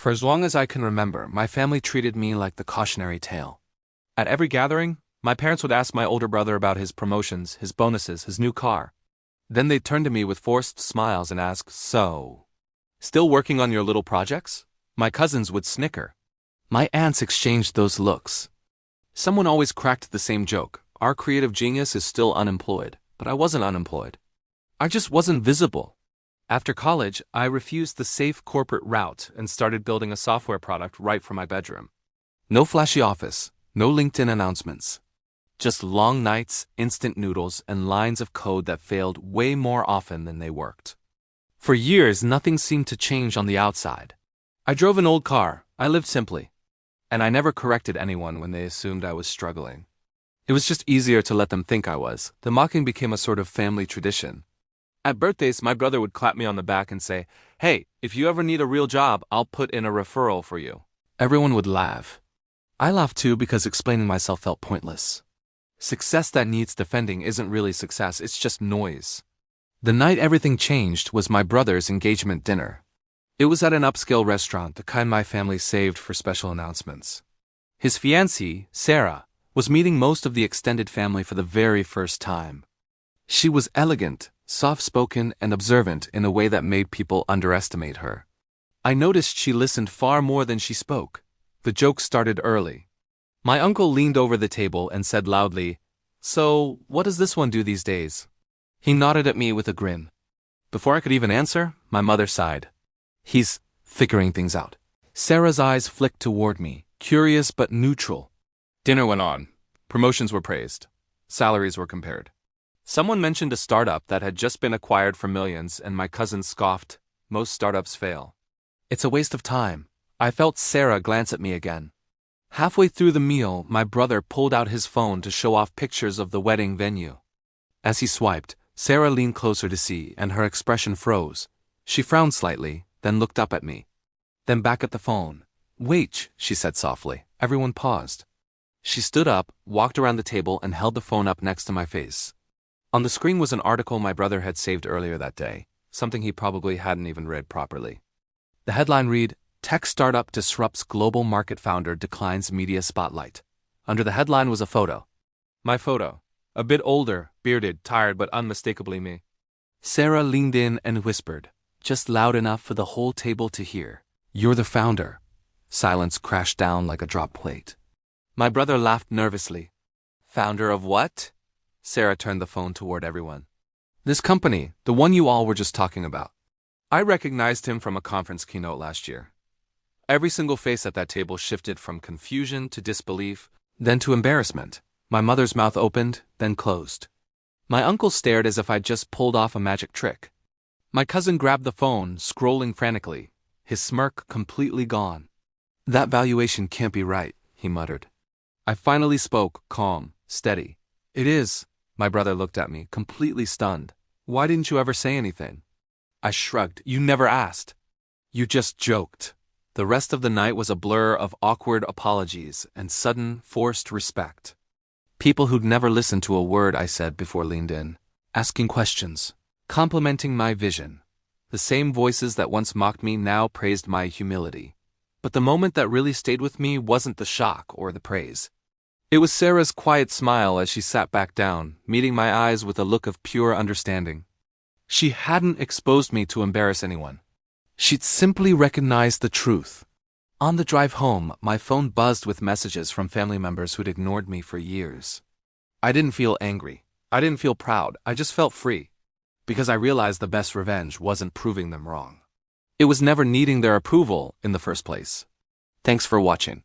For as long as I can remember, my family treated me like the cautionary tale. At every gathering, my parents would ask my older brother about his promotions, his bonuses, his new car. Then they'd turn to me with forced smiles and ask, "So, still working on your little projects?" My cousins would snicker. My aunts exchanged those looks. Someone always cracked the same joke: our creative genius is still unemployed. But I wasn't unemployed. I just wasn't visible. After college, I refused the safe corporate route and started building a software product right from my bedroom. No flashy office, no LinkedIn announcements. Just long nights, instant noodles, and lines of code that failed way more often than they worked. For years, nothing seemed to change on the outside. I drove an old car, I lived simply. And I never corrected anyone when they assumed I was struggling. It was just easier to let them think I was. The mocking became a sort of family tradition. At birthdays, my brother would clap me on the back and say, "Hey, if you ever need a real job, I'll put in a referral for you." Everyone would laugh. I laughed too because explaining myself felt pointless. Success that needs defending isn't really success, it's just noise. The night everything changed was my brother's engagement dinner. It was at an upscale restaurant, the kind my family saved for special announcements. His fiancée, Sarah, was meeting most of the extended family for the very first time. She was elegant, soft-spoken, and observant in a way that made people underestimate her. I noticed she listened far more than she spoke. The joke started early. My uncle leaned over the table and said loudly, "So, what does this one do these days?" He nodded at me with a grin. Before I could even answer, my mother sighed. "He's figuring things out." Sarah's eyes flicked toward me, curious but neutral. Dinner went on. Promotions were praised. Salaries were compared. Someone mentioned a startup that had just been acquired for millions, and my cousin scoffed, "Most startups fail." "It's a waste of time." I felt Sarah glance at me again. Halfway through the meal, my brother pulled out his phone to show off pictures of the wedding venue. As he swiped, Sarah leaned closer to see, and her expression froze. She frowned slightly, then looked up at me. Then back at the phone. "Wait," she said softly. Everyone paused. She stood up, walked around the table, and held the phone up next to my face. On the screen was an article my brother had saved earlier that day, something he probably hadn't even read properly. The headline read, "Tech Startup Disrupts Global Market Founder Declines Media Spotlight." Under the headline was a photo. My photo. A bit older, bearded, tired, but unmistakably me. Sarah leaned in and whispered, just loud enough for the whole table to hear, "You're the founder." Silence crashed down like a drop plate. My brother laughed nervously. "Founder of what?" Sarah turned the phone toward everyone. "This company, the one you all were just talking about." I recognized him from a conference keynote last year. Every single face at that table shifted from confusion to disbelief, then to embarrassment. My mother's mouth opened, then closed. My uncle stared as if I'd just pulled off a magic trick. My cousin grabbed the phone, scrolling frantically, his smirk completely gone. "That valuation can't be right," he muttered. I finally spoke, calm, steady. "It is." My brother looked at me, completely stunned. "Why didn't you ever say anything?" I shrugged. "You never asked. You just joked." The rest of the night was a blur of awkward apologies and sudden, forced respect. People who'd never listened to a word I said before leaned in, asking questions, complimenting my vision. The same voices that once mocked me now praised my humility. But the moment that really stayed with me wasn't the shock or the praise. It was Sarah's quiet smile as she sat back down, meeting my eyes with a look of pure understanding. She hadn't exposed me to embarrass anyone. She'd simply recognized the truth. On the drive home, my phone buzzed with messages from family members who'd ignored me for years. I didn't feel angry. I didn't feel proud. I just felt free. Because I realized the best revenge wasn't proving them wrong. It was never needing their approval in the first place. Thanks for watching.